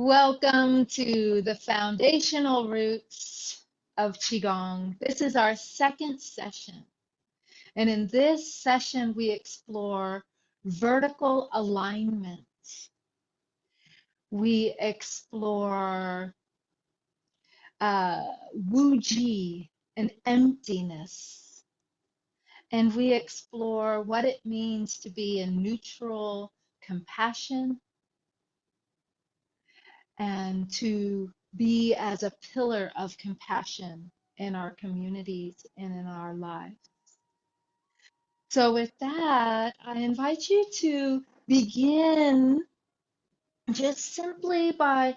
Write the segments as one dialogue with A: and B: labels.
A: Welcome to the foundational roots of Qigong. This is our second session. And in this session, we explore vertical alignment. We explore Wu-Ji and emptiness. And we explore what it means to be in neutral compassion and to be as a pillar of compassion in our communities and in our lives. So, with that, I invite you to begin just simply by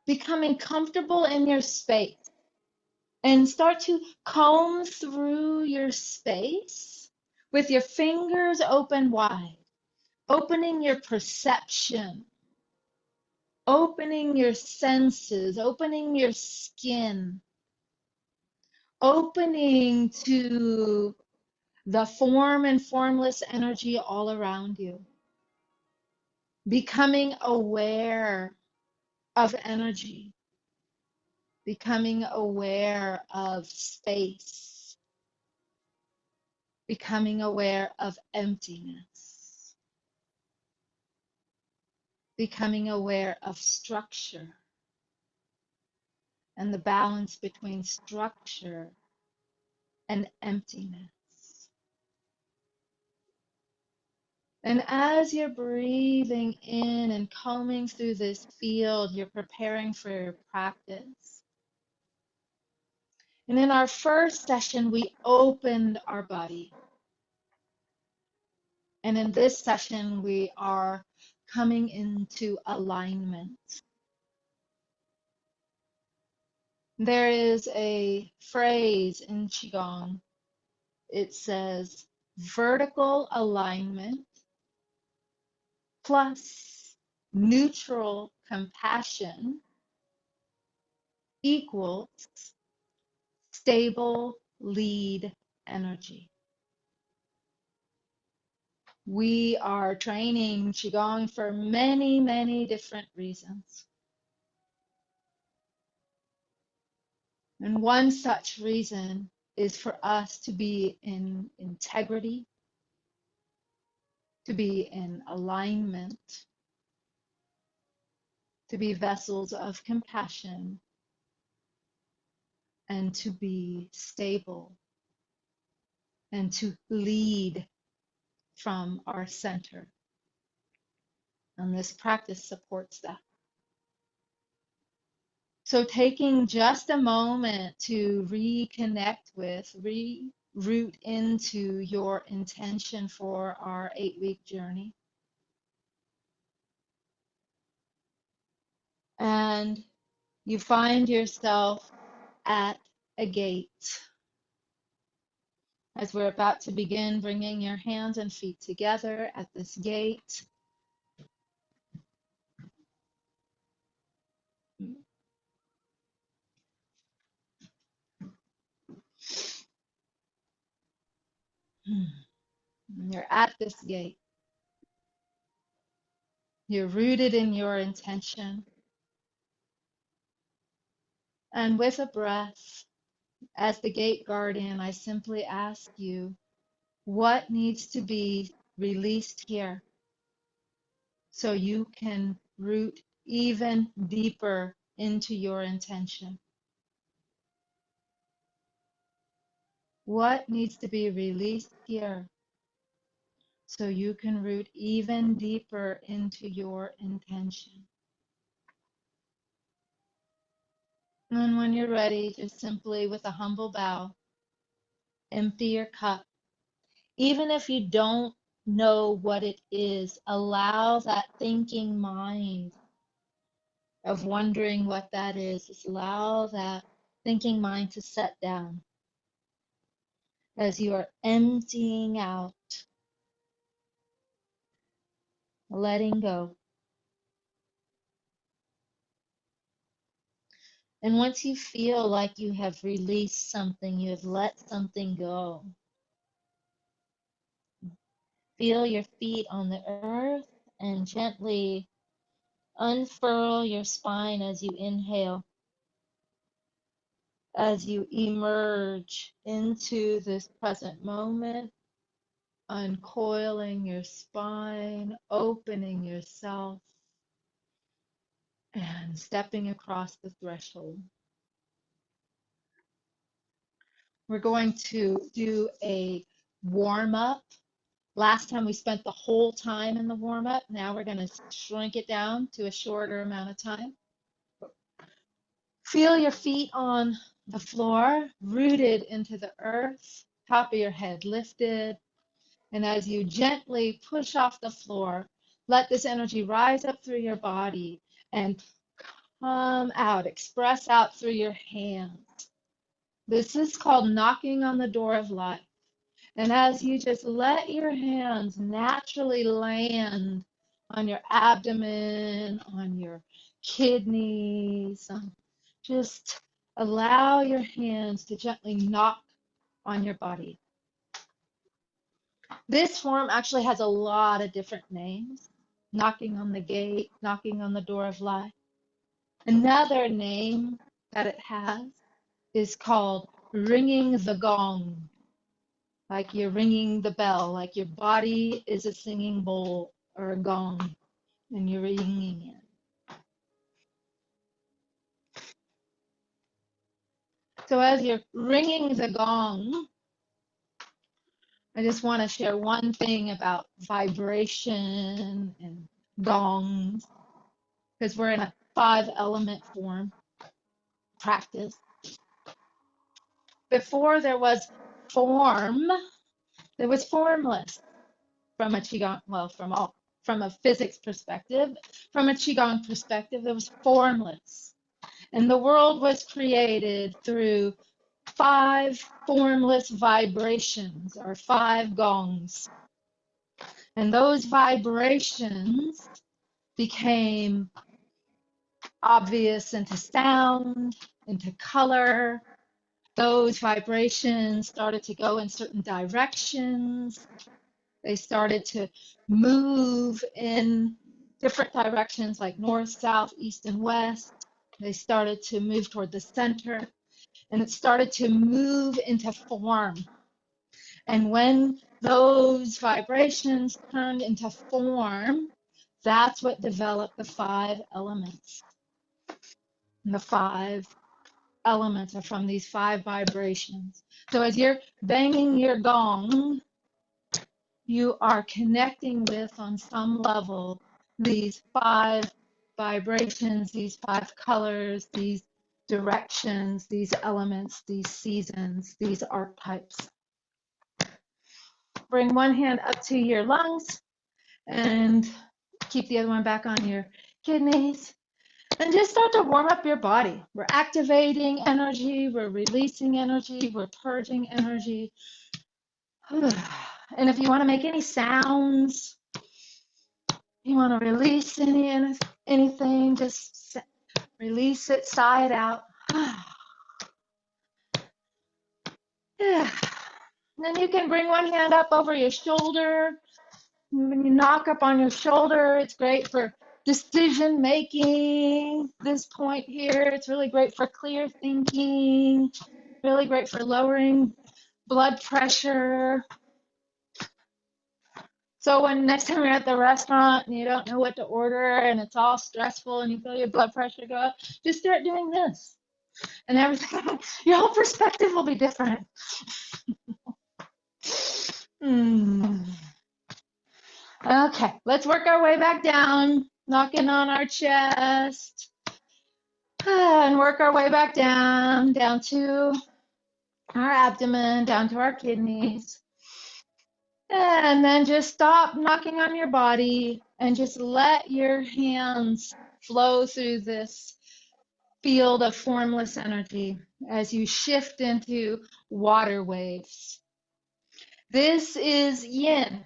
A: becoming comfortable in your space and start to comb through your space with your fingers open wide, opening your perception, opening your senses, opening your skin, opening to the form and formless energy all around you, becoming aware of energy, becoming aware of space, becoming aware of emptiness, becoming aware of structure and the balance between structure and emptiness. And as you're breathing in and combing through this field, you're preparing for your practice. And in our first session, we opened our body. And in this session, we are coming into alignment. There is a phrase in Qigong. It says vertical alignment plus neutral compassion equals stable lead energy. We are training Qigong for many, many different reasons. And one such reason is for us to be in integrity, to be in alignment, to be vessels of compassion, and to be stable, and to lead from our center. And this practice supports that. So taking just a moment to reconnect with, reroute into your intention for our 8-week journey. And you find yourself at a gate. As we're about to begin bringing your hands and feet together at this gate, you're at this gate. You're rooted in your intention. And with a breath, as the gate guardian, I simply ask you, what needs to be released here so you can root even deeper into your intention? What needs to be released here so you can root even deeper into your intention? And when you're ready, just simply with a humble bow, empty your cup. Even if you don't know what it is, allow that thinking mind of wondering what that is. Just allow that thinking mind to set down as you are emptying out, letting go. And once you feel like you have released something, you have let something go, feel your feet on the earth and gently Unfurl your spine as you inhale, as you emerge into this present moment, uncoiling your spine, opening yourself, and stepping across the threshold. We're going to do a warm up. Last time we spent the whole time in the warm up. Now we're going to shrink it down to a shorter amount of time. Feel your feet on the floor, rooted into the earth, top of your head lifted. And as you gently push off the floor, let this energy rise up through your body and come out, express out through your hands. This is called knocking on the door of life. And as you just let your hands naturally land on your abdomen, on your kidneys, just allow your hands to gently knock on your body. This form actually has a lot of different names. Knocking on the gate, knocking on the door of life. Another name that it has is called ringing the gong. Like you're ringing the bell, like your body is a singing bowl or a gong, and you're ringing it. So as you're ringing the gong, I just want to share one thing about vibration and gongs, because we're in a 5-element form practice. Before there was form, there was formless from a Qigong, well, from a physics perspective. From a Qigong perspective, there was formless. And the world was created through 5 formless vibrations or 5 gongs. And those vibrations became obvious into sound, into color. Those vibrations started to go in certain directions. They started to move in different directions like north, south, east, and west. They started to move toward the center, and it started to move into form. And when those vibrations turned into form, that's what developed the 5 elements. And the 5 elements are from these 5 vibrations. So as you're banging your gong, you are connecting with, on some level, these 5 vibrations, these 5 colors, these directions, these elements, these seasons, these archetypes. Bring one hand up to your lungs and keep the other one back on your kidneys. And just start to warm up your body. We're activating energy, we're releasing energy, we're purging energy. And if you want to make any sounds, you want to release anything, just release it, sigh it out. Yeah. Then you can bring one hand up over your shoulder. When you knock up on your shoulder, it's great for decision making. This point here, it's really great for clear thinking, really great for lowering blood pressure. So when next time you're at the restaurant and you don't know what to order and it's all stressful and you feel your blood pressure go up, just start doing this. And everything, your whole perspective will be different. Okay, let's work our way back down, knocking on our chest. And work our way back down to our abdomen, down to our kidneys. And then just stop knocking on your body and just let your hands flow through this field of formless energy as you shift into water waves. This is yin.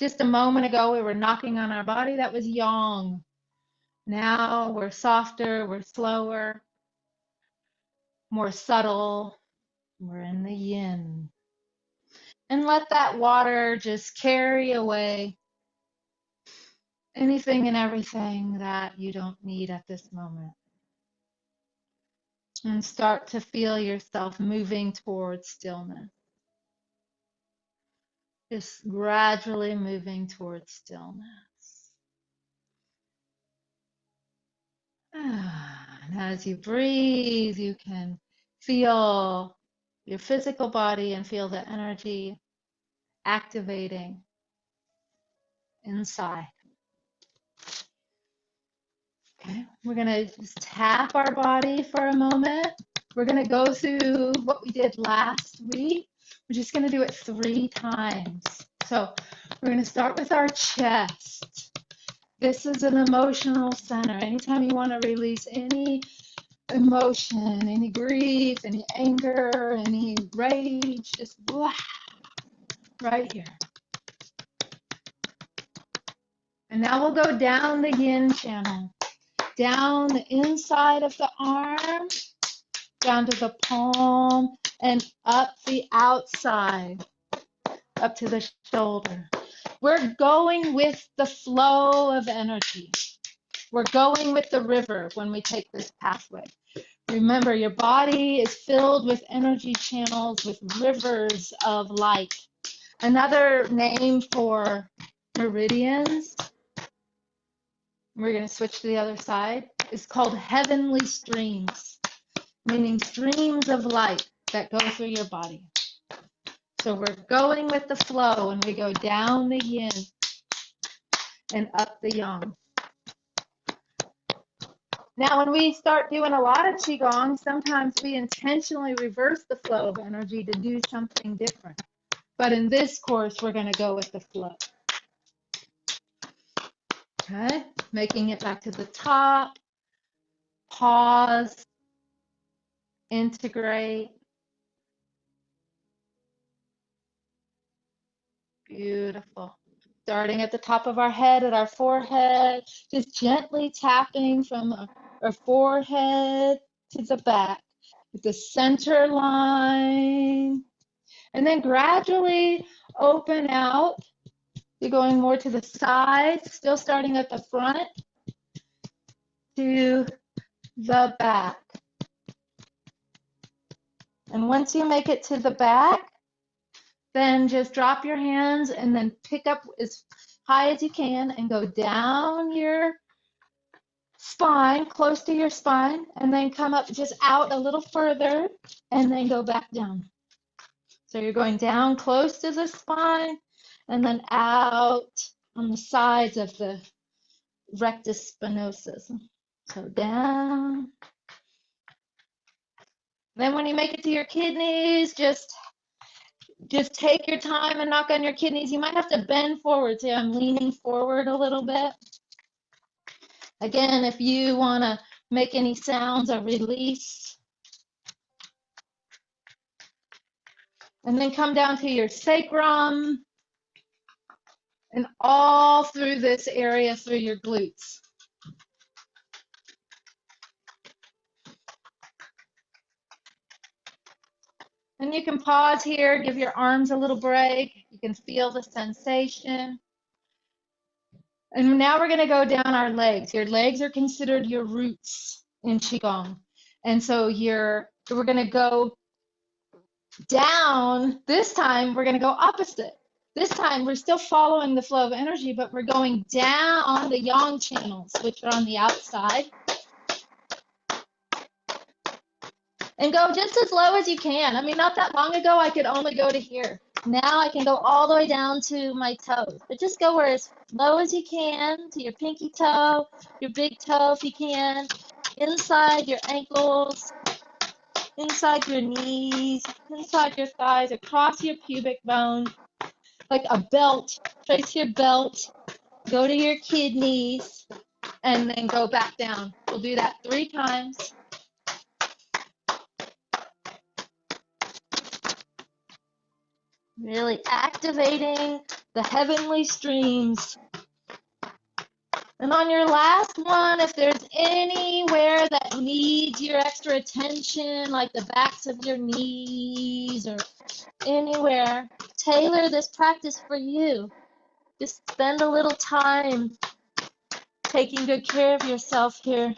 A: Just a moment ago, we were knocking on our body. That was yang. Now we're softer, we're slower, more subtle. We're in the yin. And let that water just carry away anything and everything that you don't need at this moment. And start to feel yourself moving towards stillness. Just gradually moving towards stillness. And as you breathe, you can feel your physical body and feel the energy activating inside. Okay, we're going to just tap our body for a moment. We're going to go through what we did last week. We're just going to do it 3 times. So we're going to start with our chest. This is an emotional center. Anytime you want to release any emotion, any grief, any anger, any rage, just blah, right here. And now we'll go down the yin channel, down the inside of the arm, down to the palm, and up the outside, up to the shoulder. We're going with the flow of energy. We're going with the river when we take this pathway. Remember, your body is filled with energy channels, with rivers of light. Another name for meridians, we're going to switch to the other side, is called heavenly streams, meaning streams of light that go through your body. So we're going with the flow and we go down the yin and up the yang. Now, when we start doing a lot of Qigong, sometimes we intentionally reverse the flow of energy to do something different. But in this course, we're going to go with the flow. Okay, making it back to the top. Pause. Integrate. Beautiful. Starting at the top of our head, at our forehead, just gently tapping from our forehead to the back with the center line. And then gradually open out. You're going more to the sides, still starting at the front to the back. And once you make it to the back, then just drop your hands and then pick up as high as you can and go down your spine, close to your spine, and then come up just out a little further and then go back down. So you're going down close to the spine and then out on the sides of the rectus spinosus. So down. Then when you make it to your kidneys, just take your time and knock on your kidneys. You might have to bend forward. See, I'm leaning forward a little bit. Again, if you want to make any sounds of release. And then come down to your sacrum and all through this area, through your glutes. And you can pause here, give your arms a little break. You can feel the sensation. And now we're going to go down our legs. Your legs are considered your roots in Qigong. And so we're going to go down. This time, we're going to go opposite. This time, we're still following the flow of energy, but we're going down the yang channels, which are on the outside. And go just as low as you can. I mean, not that long ago, I could only go to here. Now I can go all the way down to my toes. But just go where as low as you can, to your pinky toe, your big toe if you can, inside your ankles, inside your knees, inside your thighs, across your pubic bone, like a belt. Trace your belt, go to your kidneys, and then go back down. We'll do that 3 times. Really activating the heavenly streams. And on your last one, if there's anywhere that needs your extra attention, like the backs of your knees or anywhere, tailor this practice for you. Just spend a little time taking good care of yourself here.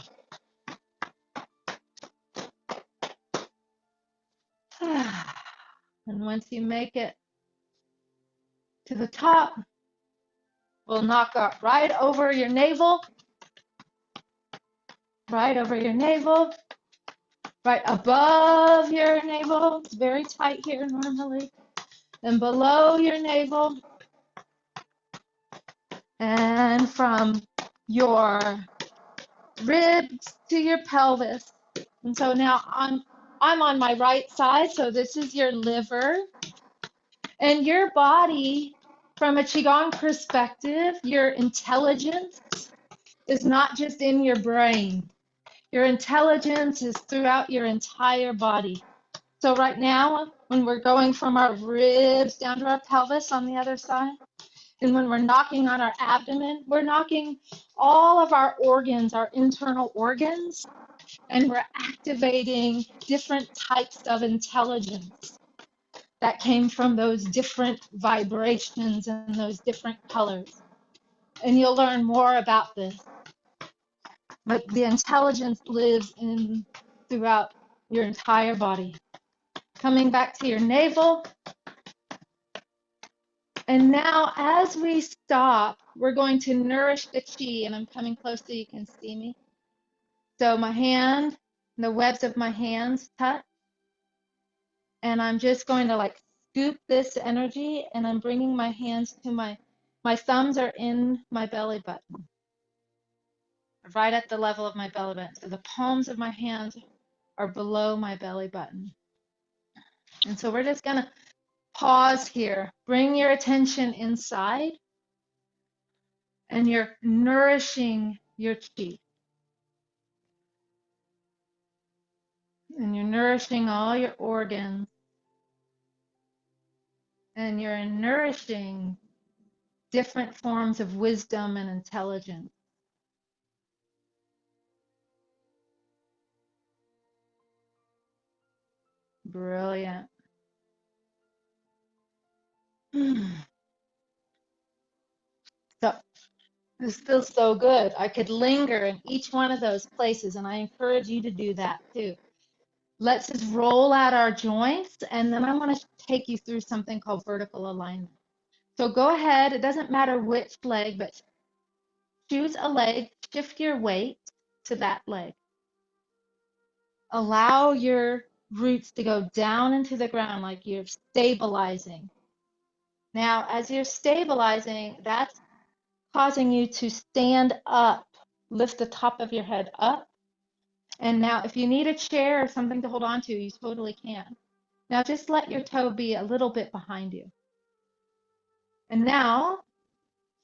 A: And once you make it to the top, we'll knock up right over your navel, right over your navel, right above your navel. It's very tight here normally. And below your navel, and from your ribs to your pelvis. And so now I'm on my right side, so this is your liver. And your body, from a Qigong perspective, your intelligence is not just in your brain. Your intelligence is throughout your entire body. So right now, when we're going from our ribs down to our pelvis on the other side, and when we're knocking on our abdomen, we're knocking all of our organs, our internal organs, and we're activating different types of intelligence that came from those different vibrations and those different colors. And you'll learn more about this. But the intelligence lives in throughout your entire body. Coming back to your navel. And now as we stop, we're going to nourish the chi. And I'm coming close so you can see me. So my hand, the webs of my hands touch. And I'm just going to like scoop this energy, and I'm bringing my hands to my thumbs are in my belly button, right at the level of my belly button. So the palms of my hands are below my belly button. And so we're just going to pause here. Bring your attention inside, and you're nourishing your chi. And you're nourishing all your organs. And you're nourishing different forms of wisdom and intelligence. Brilliant. So this feels so good. I could linger in each one of those places, and I encourage you to do that too. Let's just roll out our joints, and then I want to take you through something called vertical alignment. So go ahead. It doesn't matter which leg, but choose a leg, shift your weight to that leg. Allow your roots to go down into the ground like you're stabilizing. Now, as you're stabilizing, that's causing you to stand up, lift the top of your head up. And now if you need a chair or something to hold on to, you totally can. Now just let your toe be a little bit behind you. And now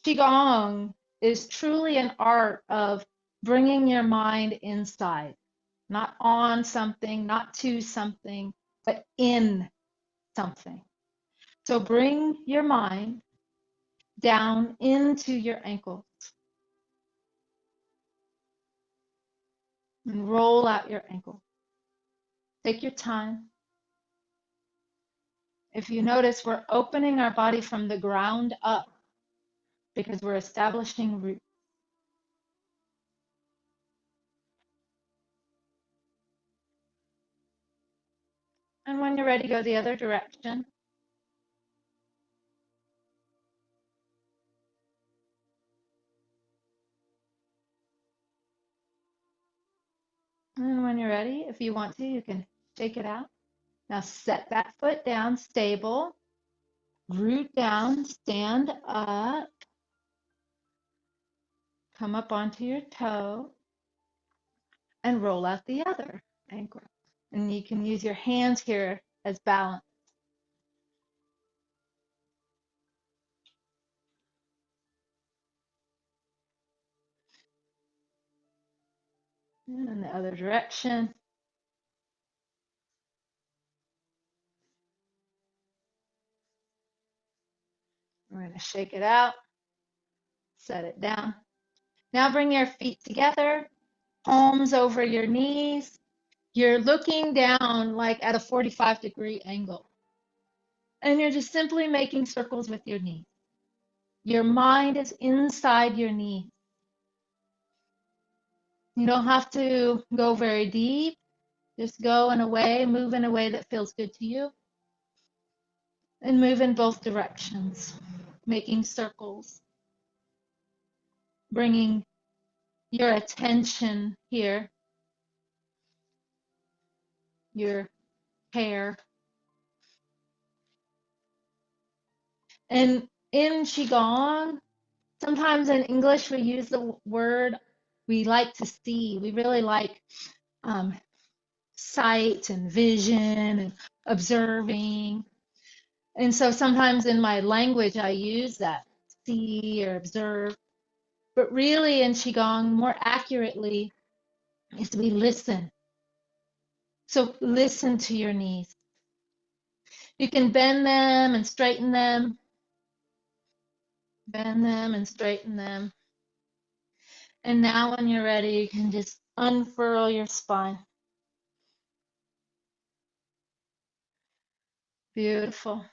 A: Qigong is truly an art of bringing your mind inside, not on something, not to something, but in something. So bring your mind down into your ankles and roll out your ankle. Take your time. If you notice, we're opening our body from the ground up because we're establishing roots. And when you're ready, go the other direction. And when you're ready, if you want to, you can shake it out. Now set that foot down, stable, root down, stand up, come up onto your toe, and roll out the other ankle. And you can use your hands here as balance. And in the other direction. We're going to shake it out, set it down. Now bring your feet together, palms over your knees. You're looking down like at a 45-degree angle. And you're just simply making circles with your knees. Your mind is inside your knees. You don't have to go very deep. Just go in a way, move in a way that feels good to you, and move in both directions, making circles, bringing your attention here, your hair. And in Qigong, sometimes in English we use the word we like to see. We really like um, sight and vision and observing. And so sometimes in my language I use that, see or observe. But really in Qigong, more accurately, is we listen. So listen to your knees. You can bend them and straighten them, bend them and straighten them. And now when you're ready, you can just unfurl your spine. Beautiful.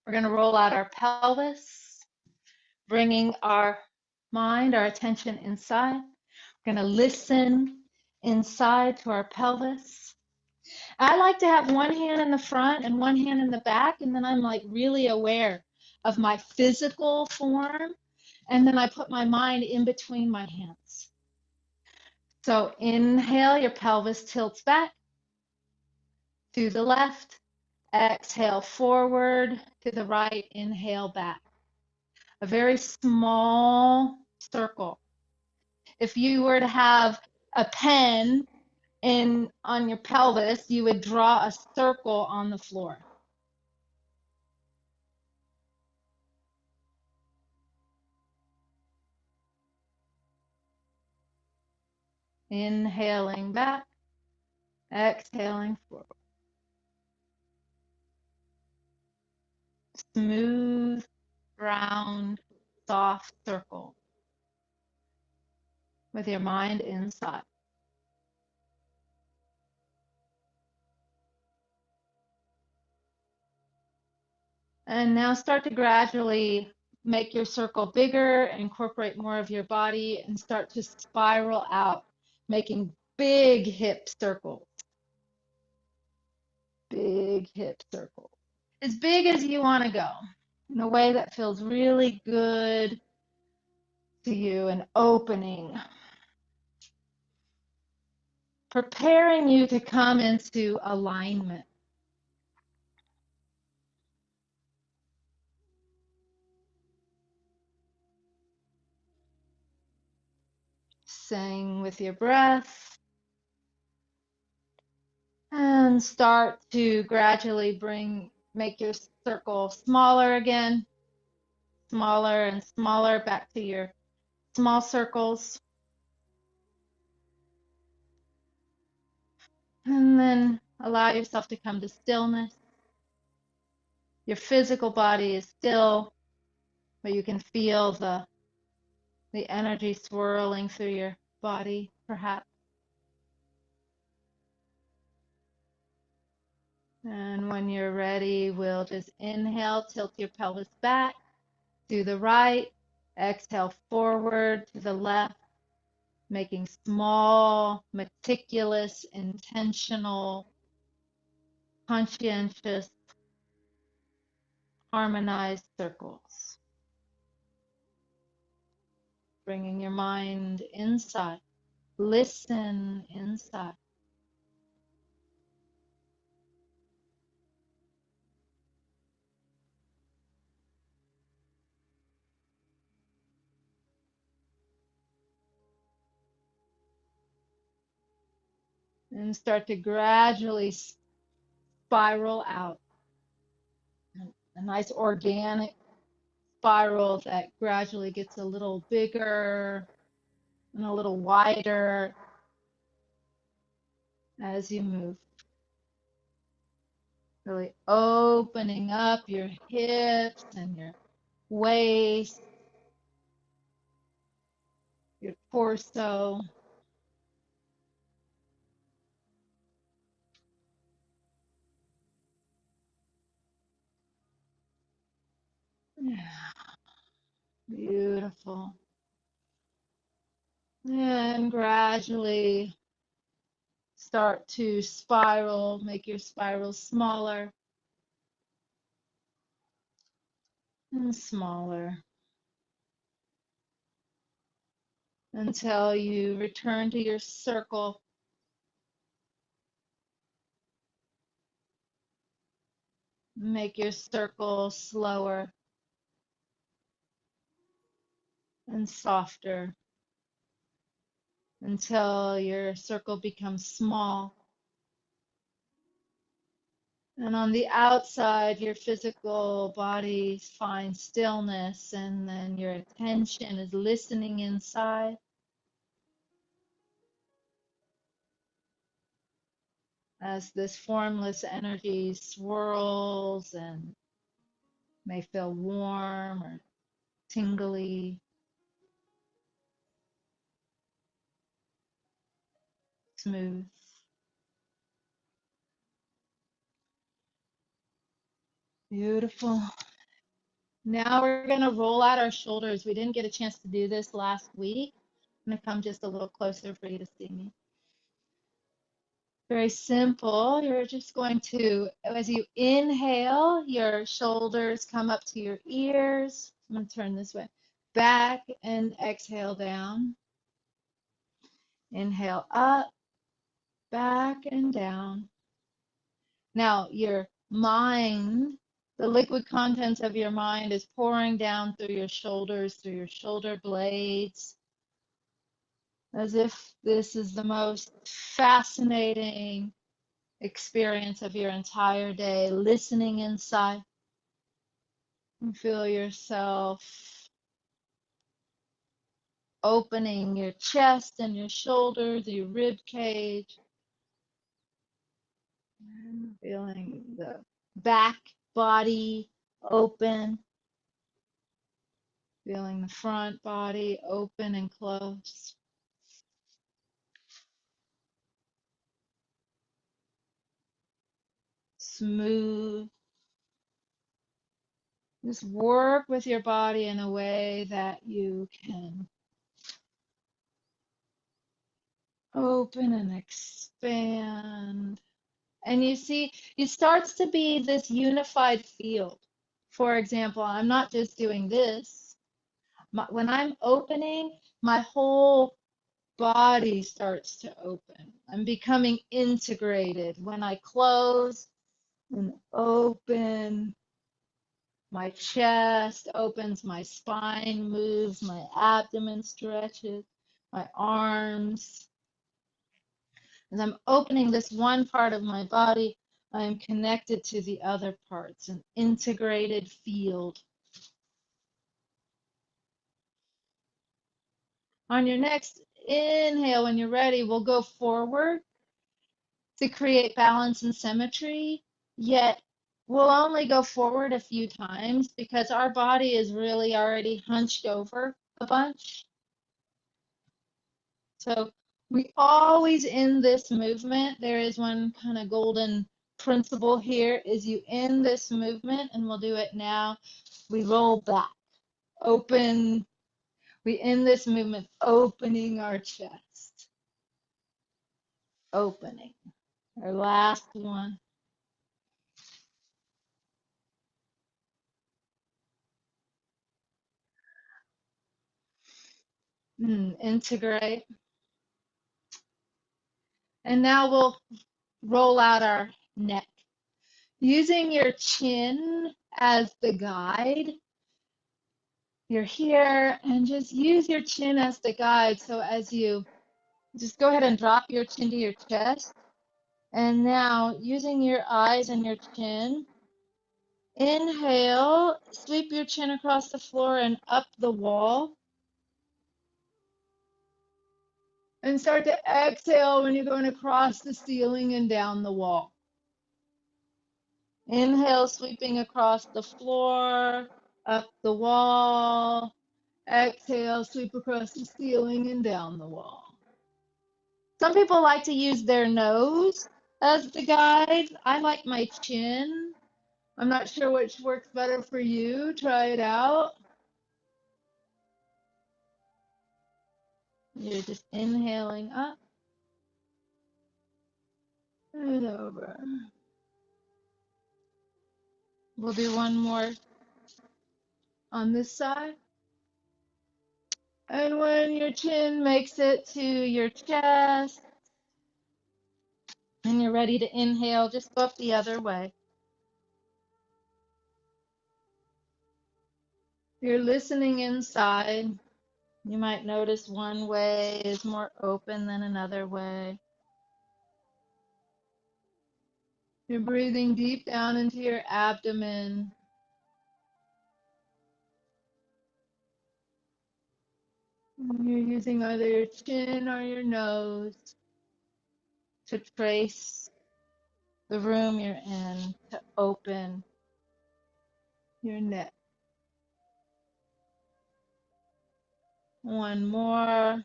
A: We're going to roll out our pelvis, bringing our mind, our attention inside. We're going to listen inside to our pelvis. I like to have one hand in the front and one hand in the back, and then I'm like really aware of my physical form, and then I put my mind in between my hands. So inhale, your pelvis tilts back to the left. Exhale forward to the right. Inhale back. A very small circle. If you were to have a pen on your pelvis, you would draw a circle on the floor. Inhaling back, exhaling forward. Smooth, round, soft circle with your mind inside. And now start to gradually make your circle bigger, incorporate more of your body, and start to spiral out, making big hip circles. Big hip circles. As big as you want to go, in a way that feels really good to you and opening, preparing you to come into alignment. Sing with your breath and start to gradually make your circle smaller again, smaller and smaller, back to your small circles. And then allow yourself to come to stillness. Your physical body is still, but you can feel the energy swirling through your body, perhaps. And when you're ready, we'll just inhale, tilt your pelvis back to the right, exhale forward to the left, making small, meticulous, intentional, conscientious, harmonized circles. Bringing your mind inside. Listen inside. And start to gradually spiral out. A nice organic spiral that gradually gets a little bigger and a little wider as you move. Really opening up your hips and your waist, your torso. Yeah, beautiful. And gradually start to spiral, make your spiral smaller and smaller until you return to your circle. Make your circle slower and softer until your circle becomes small. And on the outside, your physical body finds stillness, and then your attention is listening inside as this formless energy swirls and may feel warm or tingly, smooth. Beautiful. Now we're going to roll out our shoulders. We didn't get a chance to do this last week. I'm going to come just a little closer for you to see me. Very simple. You're just going to, as you inhale, your shoulders come up to your ears. I'm going to turn this way. Back and exhale down. Inhale up, back and down. Now, your mind, the liquid contents of your mind is pouring down through your shoulders, through your shoulder blades, as if this is the most fascinating experience of your entire day, listening inside. And feel yourself opening your chest and your shoulders, your rib cage, and feeling the back body open, feeling the front body open and close. Smooth. Just work with your body in a way that you can open and expand. And you see, it starts to be this unified field. For example, I'm not just doing this. When I'm opening, my whole body starts to open. I'm becoming integrated. When I close and open, my chest opens, my spine moves, my abdomen stretches, my arms. As I'm opening this one part of my body, I am connected to the other parts, an integrated field. On your next inhale, when you're ready, we'll go forward to create balance and symmetry, yet we'll only go forward a few times because our body is really already hunched over a bunch. So we always end this movement. There is one kind of golden principle here is you end this movement, and we'll do it now. We roll back, open. We end this movement opening our chest, opening. Our last one. Integrate. And now we'll roll out our neck. Using your chin as the guide, you're here, and just use your chin as the guide. So as you just go ahead and drop your chin to your chest. And now using your eyes and your chin, inhale, sweep your chin across the floor and up the wall. And start to exhale when you're going across the ceiling and down the wall. Inhale, sweeping across the floor, up the wall. Exhale, sweep across the ceiling and down the wall. Some people like to use their nose as the guide. I like my chin. I'm not sure which works better for you. Try it out. You're just inhaling up and over. We'll do one more on this side. And when your chin makes it to your chest and you're ready to inhale, just go up the other way. You're listening inside. You might notice one way is more open than another way. You're breathing deep down into your abdomen. You're using either your chin or your nose to trace the room you're in, to open your neck. One more.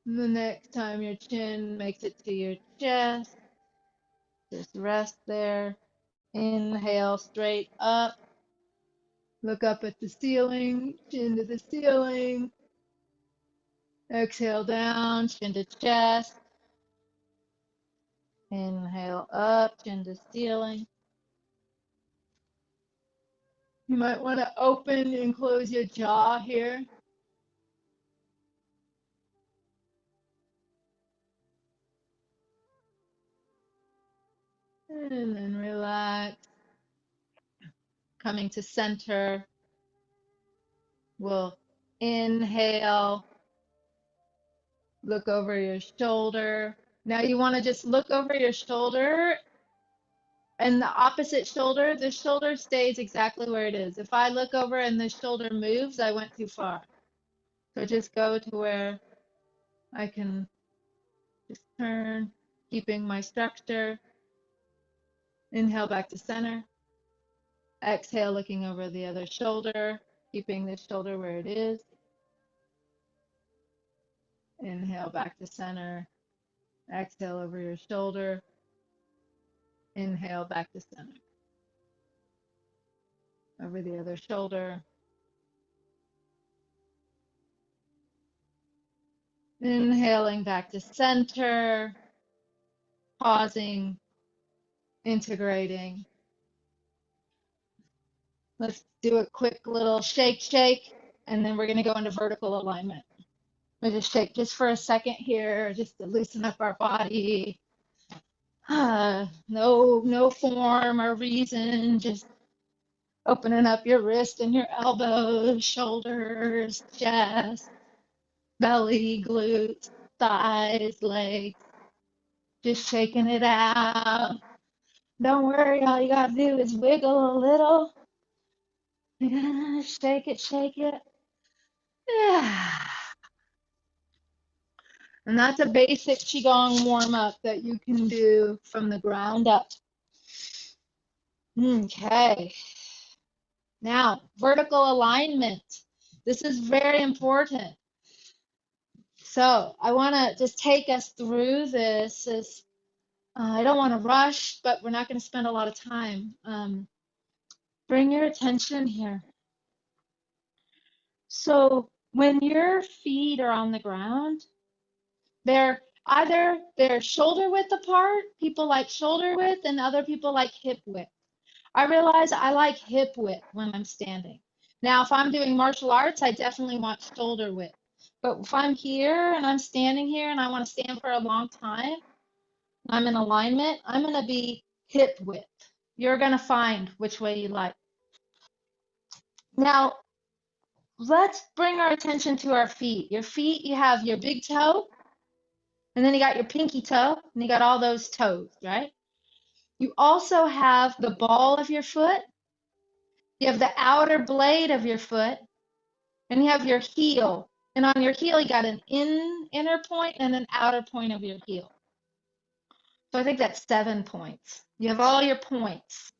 A: The next time your chin makes it to your chest, just rest there. Inhale straight up. Look up at the ceiling, chin to the ceiling. Exhale down, chin to chest. Inhale up, chin to ceiling. You might want to open and close your jaw here. And then relax. Coming to center. We'll inhale, look over your shoulder. Now you want to just look over your shoulder and the opposite shoulder, the shoulder stays exactly where it is. If I look over and the shoulder moves, I went too far. So just go to where I can just turn, keeping my structure. Inhale back to center. Exhale, looking over the other shoulder, keeping the shoulder where it is. Inhale back to center. Exhale over your shoulder. Inhale back to center. Over the other shoulder. Inhaling back to center. Pausing. Integrating. Let's do a quick little shake, shake, and then we're going to go into vertical alignment. We just shake just for a second here, just to loosen up our body. No form or reason, just opening up your wrist and your elbows, shoulders, chest, belly, glutes, thighs, legs. Just shaking it out. Don't worry, all you gotta do is wiggle a little. Yeah, shake it, shake it. Yeah. And that's a basic Qigong warm up that you can do from the ground up. Okay. Now, vertical alignment. This is very important. So I want to just take us through this. I don't want to rush, but we're not going to spend a lot of time. Bring your attention here. So when your feet are on the ground, they're shoulder width apart. People like shoulder width and other people like hip width. I realize I like hip width when I'm standing. Now, if I'm doing martial arts, I definitely want shoulder width. But if I'm here and I'm standing here and I want to stand for a long time, I'm in alignment, I'm going to be hip width. You're going to find which way you like. Now, let's bring our attention to our feet. Your feet, you have your big toe, and then you got your pinky toe, and you got all those toes, right? You also have the ball of your foot. You have the outer blade of your foot, and you have your heel. And on your heel, you got an inner point and an outer point of your heel. So I think that's 7 points. You have all your points.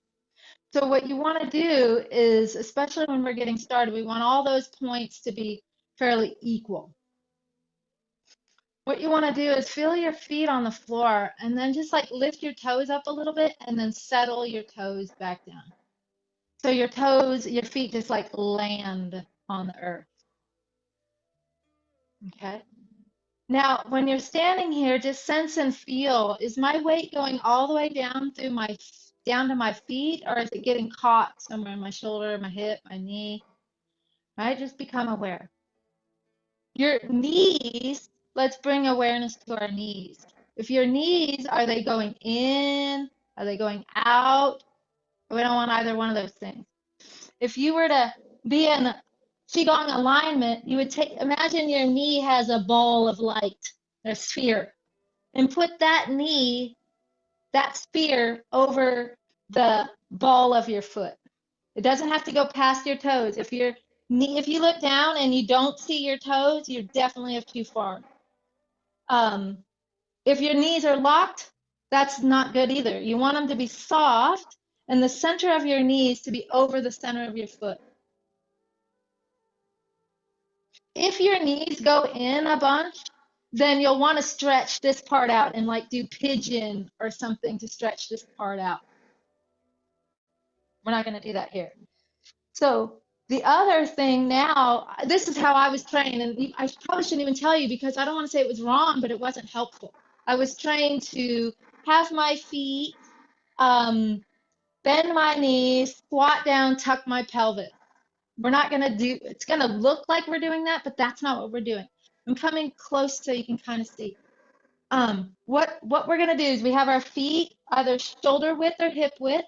A: So what you want to do is, especially when we're getting started, we want all those points to be fairly equal. What you want to do is feel your feet on the floor and then just like lift your toes up a little bit and then settle your toes back down. So your toes, your feet just like land on the earth. Okay. Now, when you're standing here, just sense and feel, is my weight going all the way down through down to my feet, or is it getting caught somewhere in my shoulder, my hip, my knee? Right? Just become aware. Your knees, let's bring awareness to our knees. If your knees, are they going in? Are they going out? We don't want either one of those things. If you were to be in Qigong alignment, you would imagine your knee has a ball of light, a sphere, and put that knee, that sphere, over the ball of your foot. It doesn't have to go past your toes. If you look down and you don't see your toes, you're definitely too far. If your knees are locked, that's not good either. You want them to be soft and the center of your knees to be over the center of your foot. If your knees go in a bunch, then you'll want to stretch this part out and like do pigeon or something to stretch this part out. We're not going to do that here. So the other thing now, this is how I was trained, and I probably shouldn't even tell you because I don't want to say it was wrong, but it wasn't helpful. I was trained to have my feet, bend my knees, squat down, tuck my pelvis. We're not going to do, it's going to look like we're doing that, but that's not what we're doing. I'm coming close so you can kind of see. What we're going to do is we have our feet either shoulder width or hip width.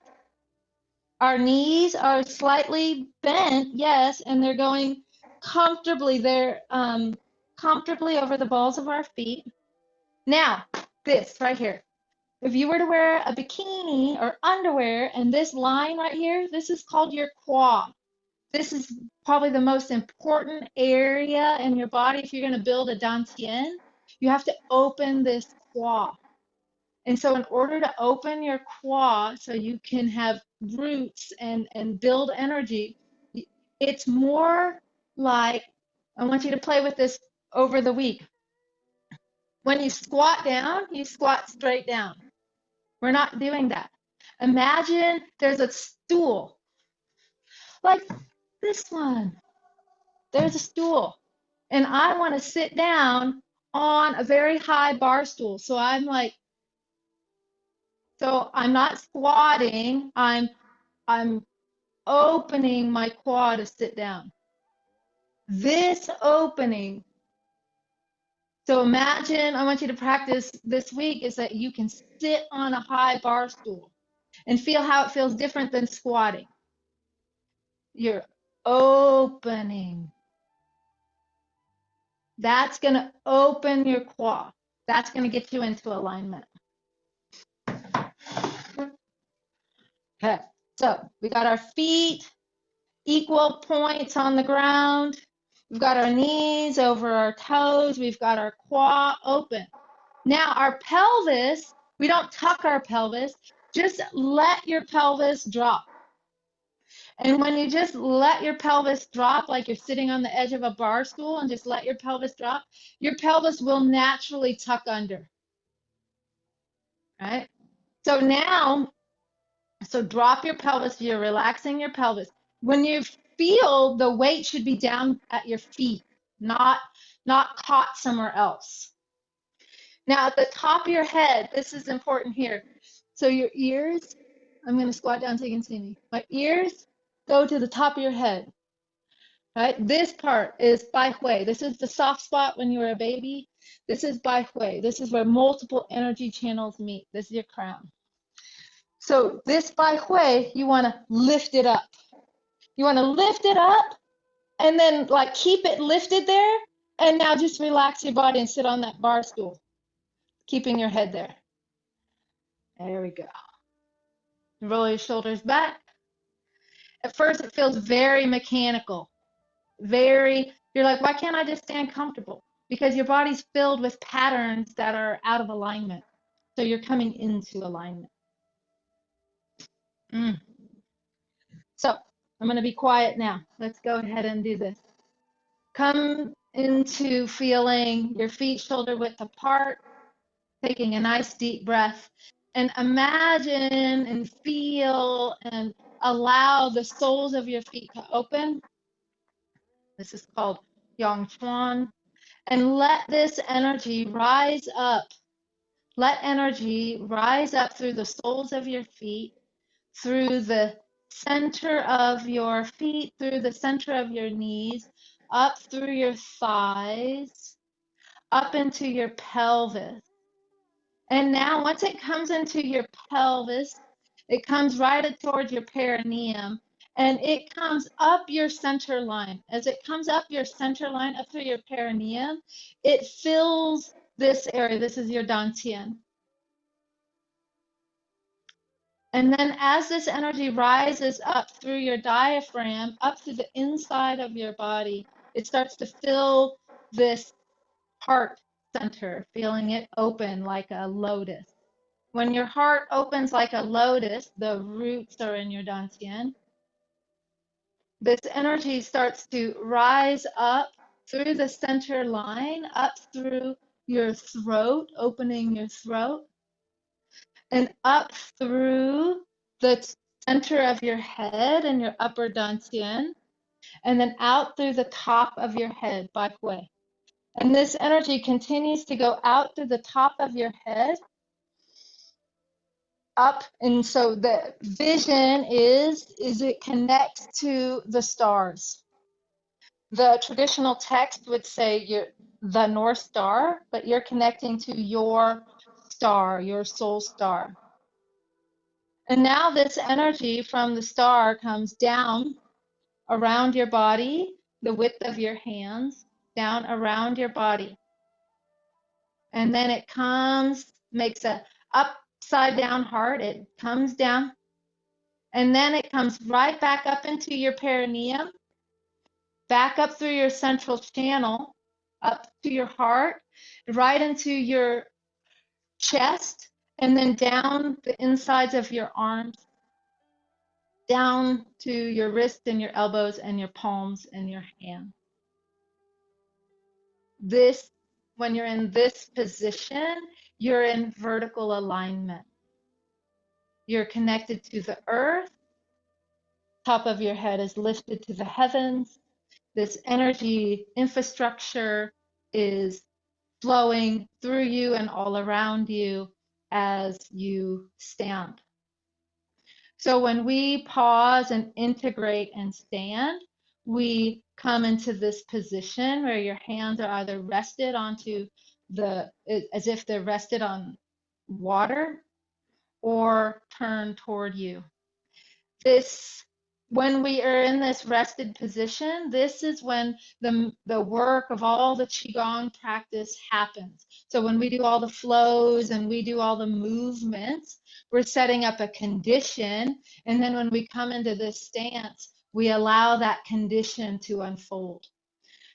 A: Our knees are slightly bent, yes, and they're going comfortably. They're comfortably over the balls of our feet. Now, this right here. If you were to wear a bikini or underwear, and this line right here, this is called your quad. This is probably the most important area in your body. If you're going to build a dantian, you have to open this quad. And so in order to open your quad so you can have roots and build energy, it's more like, I want you to play with this over the week. When you squat down, you squat straight down. We're not doing that. Imagine there's a stool, like this one. There's a stool. And I want to sit down on a very high bar stool. So I'm not squatting. I'm opening my quad to sit down. This opening. So imagine, I want you to practice this week is that you can sit on a high bar stool and feel how it feels different than squatting. You're opening. That's going to open your quad. That's going to get you into alignment. Okay, so we got our feet equal points on the ground. We've got our knees over our toes. We've got our quad open. Now our pelvis, we don't tuck our pelvis. Just let your pelvis drop. And when you just let your pelvis drop, like you're sitting on the edge of a bar stool and just let your pelvis drop, your pelvis will naturally tuck under. Right? So now, drop your pelvis. You're relaxing your pelvis. When you feel the weight should be down at your feet, not caught somewhere else. Now at the top of your head, this is important here. So your ears, I'm going to squat down so you can see me. My ears go to the top of your head. Right? This part is Bai Hui. This is the soft spot when you were a baby. This is Bai Hui. This is where multiple energy channels meet. This is your crown. So this Bai Hui, you want to lift it up. You want to lift it up and then like keep it lifted there. And now just relax your body and sit on that bar stool, keeping your head there. There we go. Roll your shoulders back. At first, it feels very mechanical. You're like, why can't I just stand comfortable? Because your body's filled with patterns that are out of alignment. So you're coming into alignment. So I'm going to be quiet now. Let's go ahead and do this. Come into feeling your feet shoulder width apart, taking a nice deep breath, and imagine and feel and allow the soles of your feet to open. This is called Yang Chuan. And let this energy rise up. Let energy rise up through the soles of your feet, through the center of your feet, through the center of your knees, up through your thighs, up into your pelvis. And now once it comes into your pelvis, it comes right towards your perineum, and it comes up your center line. As it comes up your center line, up through your perineum, it fills this area. This is your dantian. And then as this energy rises up through your diaphragm, up to the inside of your body, it starts to fill this heart center, feeling it open like a lotus. When your heart opens like a lotus, the roots are in your dantian. This energy starts to rise up through the center line, up through your throat, opening your throat, and up through the center of your head and your upper dantian, and then out through the top of your head, bai hui. And this energy continues to go out through the top of your head, up, and so the vision is it connects to the stars. The traditional text would say you're the North Star, but you're connecting to your star, your soul star. And now this energy from the star comes down around your body, the width of your hands, down around your body. And then it comes, makes a upside down heart. It comes down. And then it comes right back up into your perineum, back up through your central channel, up to your heart, right into your chest, and then down the insides of your arms, down to your wrists and your elbows and your palms and your hands. This, when you're in this position, you're in vertical alignment. You're connected to the earth. Top of your head is lifted to the heavens. This energy infrastructure is flowing through you and all around you as you stand. So when we pause and integrate and stand, we come into this position where your hands are either rested onto as if they're rested on water, or turned toward you. When we are in this rested position, this is when the work of all the Qigong practice happens. So when we do all the flows and we do all the movements, we're setting up a condition. And then when we come into this stance, we allow that condition to unfold.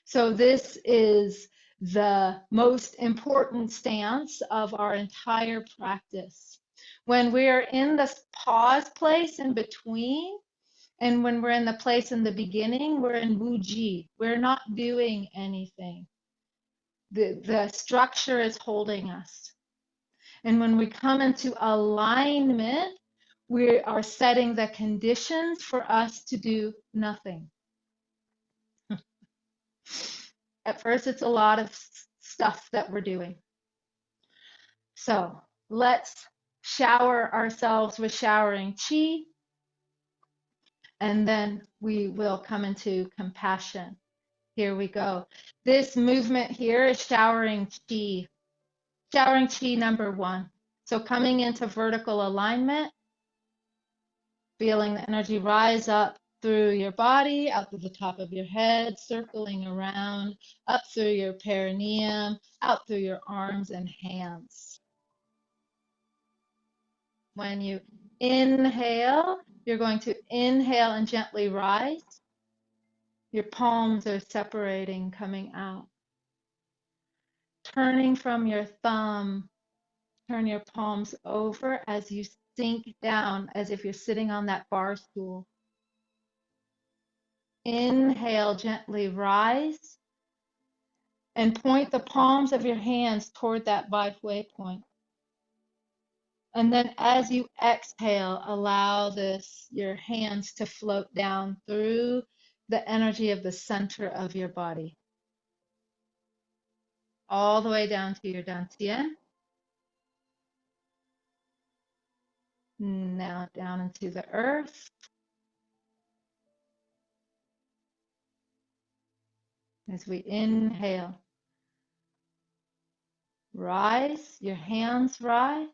A: So this is the most important stance of our entire practice. When we're in this pause place in between, and when we're in the place in the beginning, we're in Wuji. We're not doing anything. The structure is holding us. And when we come into alignment, we are setting the conditions for us to do nothing. At first, it's a lot of stuff that we're doing. So let's shower ourselves with showering qi, and then we will come into compassion. Here we go. This movement here is showering qi. Showering qi number 1. So coming into vertical alignment, feeling the energy rise up through your body, out to the top of your head, circling around, up through your perineum, out through your arms and hands. When you inhale, you're going to inhale and gently rise. Your palms are separating, coming out. Turning from your thumb, turn your palms over as you sink down, as if you're sitting on that bar stool. Inhale, gently rise, and point the palms of your hands toward that bai hui point. And then as you exhale, allow your hands to float down through the energy of the center of your body, all the way down to your dantian, now down into the earth. As we inhale, rise, your hands rise,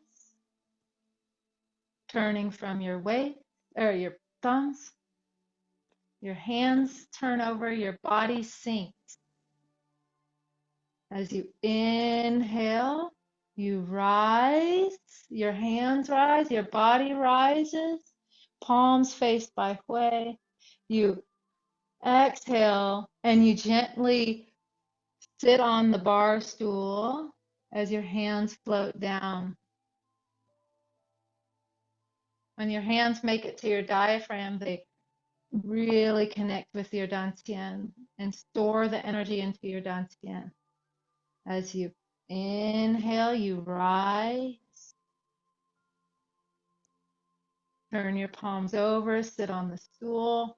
A: turning from your waist or your thumbs. Your hands turn over, your body sinks. As you inhale, you rise, your hands rise, your body rises, palms faced by way. You exhale and you gently sit on the bar stool as your hands float down. When your hands make it to your diaphragm, they really connect with your dantian and store the energy into your dantian. As you inhale, you rise, turn your palms over, sit on the stool.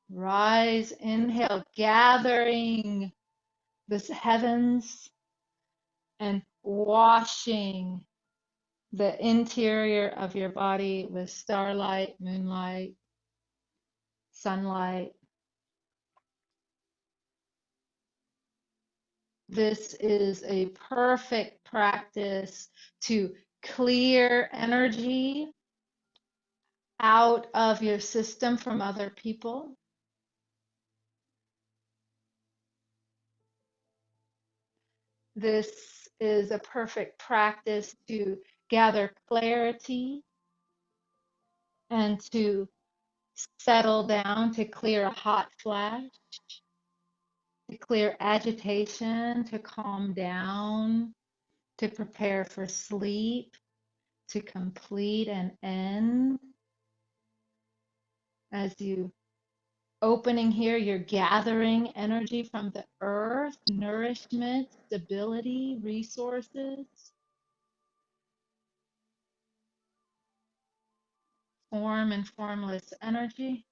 A: Rise, inhale, gathering the heavens and washing the interior of your body with starlight, moonlight, sunlight. This is a perfect practice to clear energy out of your system from other people. This is a perfect practice to gather clarity and to settle down, to clear a hot flash, to clear agitation, to calm down, to prepare for sleep, to complete and end. As you opening here, you're gathering energy from the earth, nourishment, stability, resources, form and formless energy.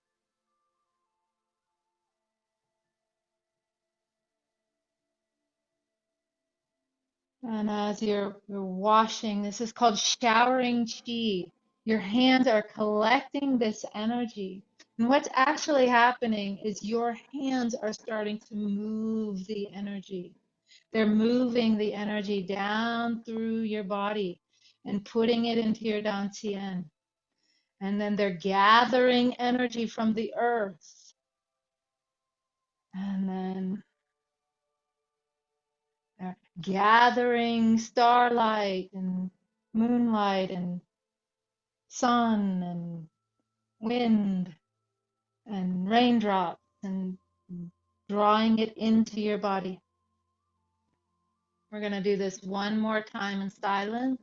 A: And as you're washing, this is called showering chi. Your hands are collecting this energy. And what's actually happening is your hands are starting to move the energy. They're moving the energy down through your body and putting it into your dantian. And then they're gathering energy from the earth. And then they're gathering starlight and moonlight and sun and wind and raindrops and drawing it into your body. We're going to do this one more time in silence.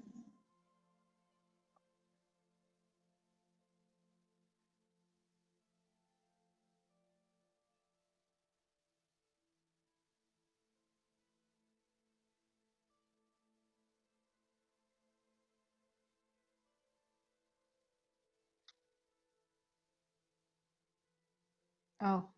A: Oh,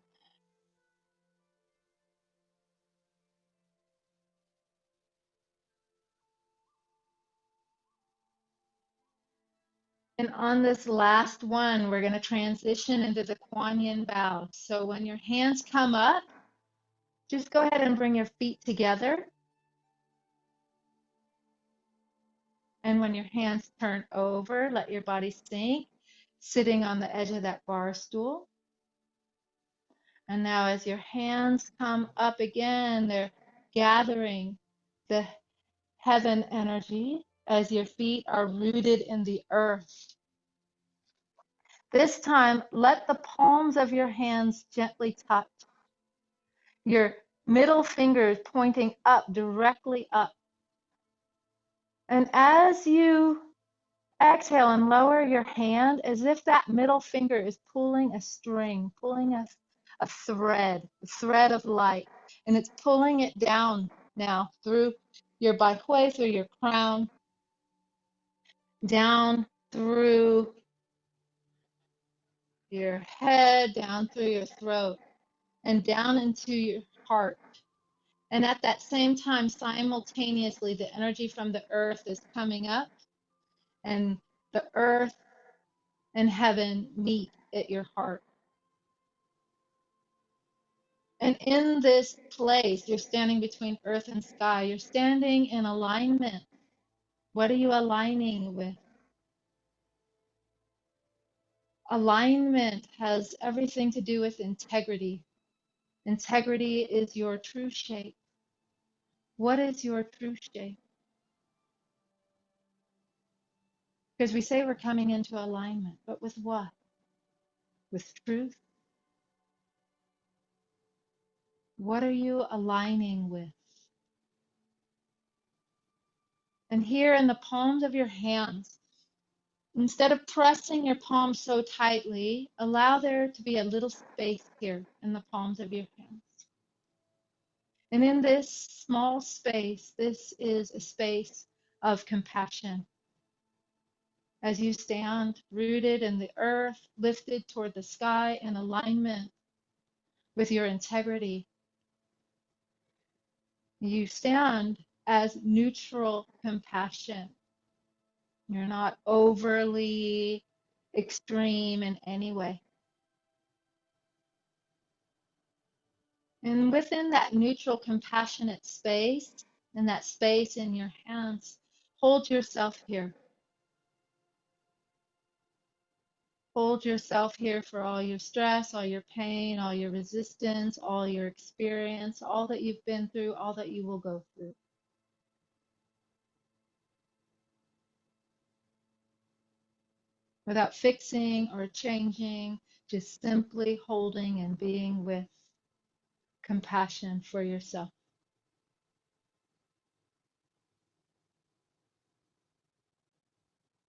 A: and on this last one, we're going to transition into the Kuan Yin bow. So when your hands come up, just go ahead and bring your feet together. And when your hands turn over, let your body sink, sitting on the edge of that bar stool. And now as your hands come up again, they're gathering the heaven energy as your feet are rooted in the earth. This time, let the palms of your hands gently touch. Your middle fingers pointing up, directly up. And as you exhale and lower your hand as if that middle finger is pulling a string, pulling a thread of light, and it's pulling it down Now through your baihui, through your crown, down through your head, down through your throat, and down into your heart. And at that same time, simultaneously, the energy from the earth is coming up, and the earth and heaven meet at your heart. And in this place, you're standing between earth and sky. You're standing in alignment. What are you aligning with? Alignment has everything to do with integrity. Integrity is your true shape. What is your true shape? Because we say we're coming into alignment, but with what? With truth? What are you aligning with? And here in the palms of your hands, instead of pressing your palms so tightly, allow there to be a little space here in the palms of your hands. And in this small space, this is a space of compassion. As you stand rooted in the earth, lifted toward the sky in alignment with your integrity, you stand as neutral compassion. You're not overly extreme in any way. And within that neutral, compassionate space, and that space in your hands, hold yourself here. Hold yourself here for all your stress, all your pain, all your resistance, all your experience, all that you've been through, all that you will go through. Without fixing or changing, just simply holding and being with compassion for yourself.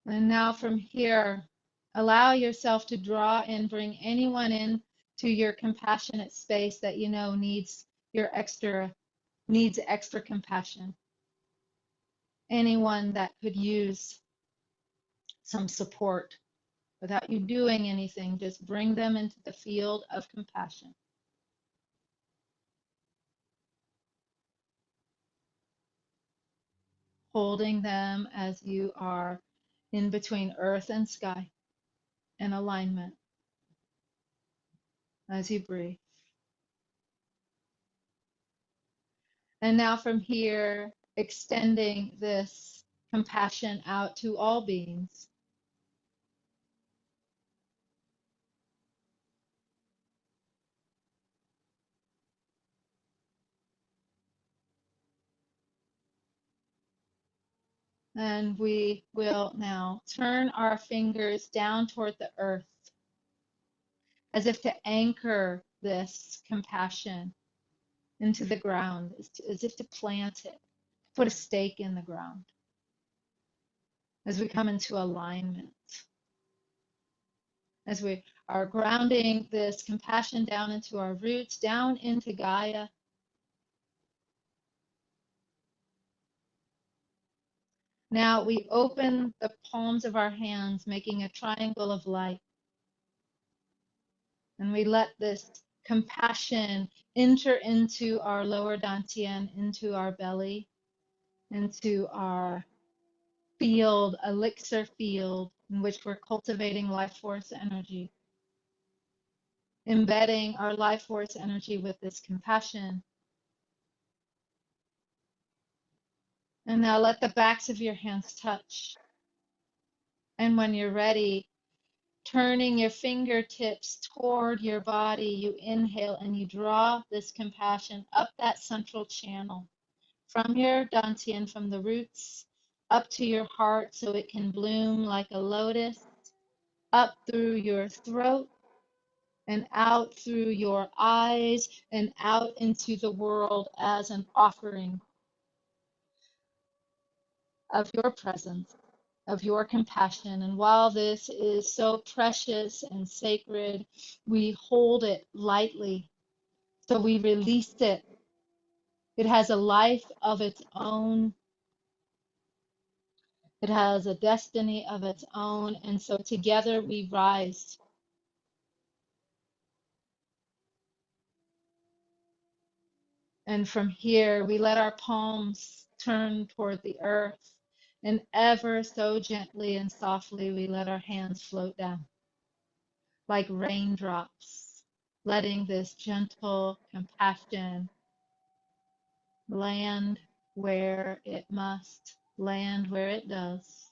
A: And now from here, allow yourself to draw and bring anyone in to your compassionate space that you know needs extra compassion. Anyone that could use some support without you doing anything, just bring them into the field of compassion. Holding them as you are in between earth and sky in alignment as you breathe. And now from here, extending this compassion out to all beings. And we will now turn our fingers down toward the earth as if to anchor this compassion into the ground, as if to plant it, put a stake in the ground as we come into alignment, as we are grounding this compassion down into our roots, down into Gaia. Now we open the palms of our hands, making a triangle of light. And we let this compassion enter into our lower dantian, into our belly, into our field, elixir field, in which we're cultivating life force energy, embedding our life force energy with this compassion. And now let the backs of your hands touch. And when you're ready, turning your fingertips toward your body, you inhale and you draw this compassion up that central channel from your dantian, from the roots up to your heart so it can bloom like a lotus, up through your throat and out through your eyes and out into the world as an offering of your presence, of your compassion. And while this is so precious and sacred, we hold it lightly. So we release it It has a life of its own. It has a destiny of its own. And so together we rise. And from here, we let our palms turn toward the earth. And ever so gently and softly, we let our hands float down like raindrops, letting this gentle compassion land where it must, land where it does,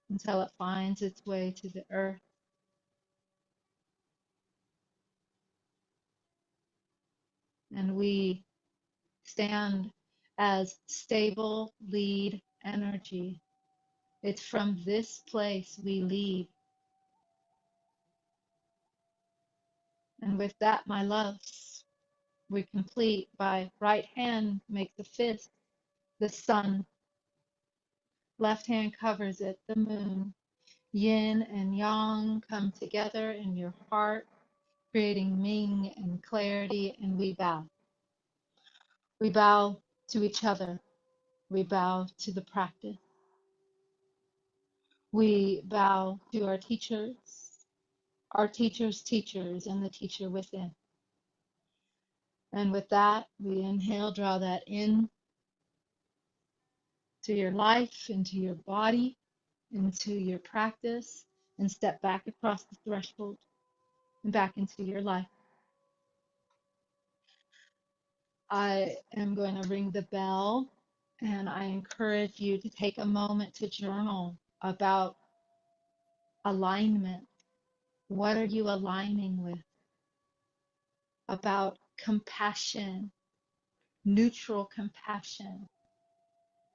A: until it finds its way to the earth. And we stand as stable lead energy. It's from this place we lead. And with that, my loves, we complete by right hand makes a fist, the sun, left hand covers it, the moon. Yin and yang come together in your heart, creating Ming and clarity, and we bow. We bow to each other. We bow to the practice. We bow to our teacher's teachers, and the teacher within. And with that, we inhale, draw that in to your life, into your body, into your practice, and step back across the threshold and back into your life. I am going to ring the bell, and I encourage you to take a moment to journal about alignment. What are you aligning with? About compassion, neutral compassion,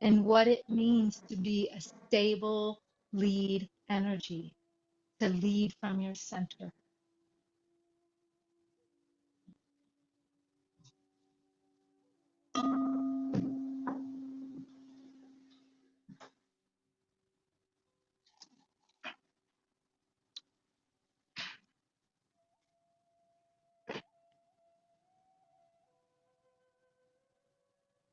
A: and what it means to be a stable lead energy, to lead from your center.